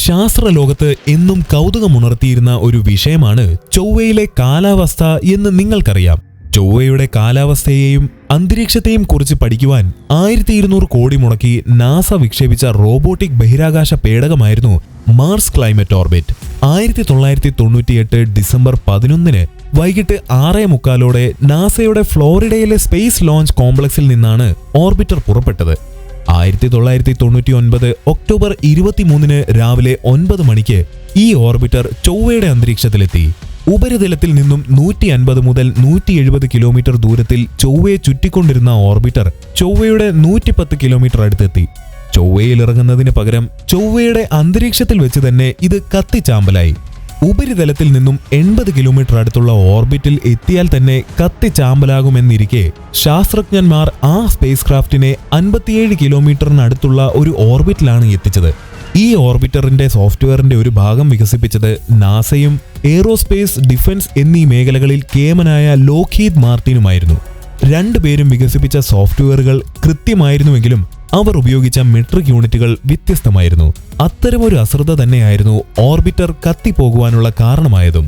ശാസ്ത്രലോകത്ത് എന്നും കൗതുകമുണർത്തിയിരുന്ന ഒരു വിഷയമാണ് ചൊവ്വയിലെ കാലാവസ്ഥ എന്ന് നിങ്ങൾക്കറിയാം. ചൊവ്വയുടെ കാലാവസ്ഥയെയും അന്തരീക്ഷത്തെയും കുറിച്ച് പഠിക്കുവാൻ 1200 കോടി മുടക്കി നാസ വിക്ഷേപിച്ച റോബോട്ടിക് ബഹിരാകാശ പേടകമായിരുന്നു മാർസ് ക്ലൈമറ്റ് ഓർബിറ്റ്. 1998 ഡിസംബർ 11 വൈകിട്ട് 6:45 നാസയുടെ ഫ്ലോറിഡയിലെ സ്പേസ് ലോഞ്ച് കോംപ്ലക്സിൽ നിന്നാണ് ഓർബിറ്റർ പുറപ്പെട്ടത്. 1999 ഒക്ടോബർ 23 രാവിലെ 9 മണിക്ക് ഈ ഓർബിറ്റർ ചൊവ്വയുടെ അന്തരീക്ഷത്തിലെത്തി. ഉപരിതലത്തിൽ നിന്നും 150 മുതൽ 170 കിലോമീറ്റർ ദൂരത്തിൽ ചൊവ്വയെ ചുറ്റിക്കൊണ്ടിരുന്ന ഓർബിറ്റർ ചൊവ്വയുടെ 110 കിലോമീറ്റർ അടുത്തെത്തി. ചൊവ്വയിൽ ഇറങ്ങുന്നതിന് പകരം ചൊവ്വയുടെ അന്തരീക്ഷത്തിൽ വെച്ച് തന്നെ ഇത് കത്തിച്ചാമ്പലായി. ഉപരിതലത്തിൽ നിന്നും 80 കിലോമീറ്റർ അടുത്തുള്ള ഓർബിറ്റിൽ എത്തിയാൽ തന്നെ കത്തിച്ചാമ്പലാകുമെന്നിരിക്കെ ശാസ്ത്രജ്ഞന്മാർ ആ സ്പേസ് ക്രാഫ്റ്റിനെ 57 കിലോമീറ്ററിനടുത്തുള്ള ഒരു ഓർബിറ്റിലാണ് എത്തിച്ചത്. ഈ ഓർബിറ്ററിന്റെ സോഫ്റ്റ്വെയറിന്റെ ഒരു ഭാഗം വികസിപ്പിച്ചത് നാസയും എയ്റോസ്പേസ്, ഡിഫൻസ് എന്നീ മേഖലകളിൽ കേമനായ ലോക്ഹീഡ് മാർട്ടിനുമായിരുന്നു. രണ്ടുപേരും വികസിപ്പിച്ച സോഫ്റ്റ്വെയറുകൾ കൃത്യമായിരുന്നുവെങ്കിലും അവർ ഉപയോഗിച്ച മെട്രിക് യൂണിറ്റുകൾ വ്യത്യസ്തമായിരുന്നു. അത്തരമൊരു അശ്രദ്ധ തന്നെയായിരുന്നു ഓർബിറ്റർ കത്തിപ്പോകുവാനുള്ള കാരണമായതും.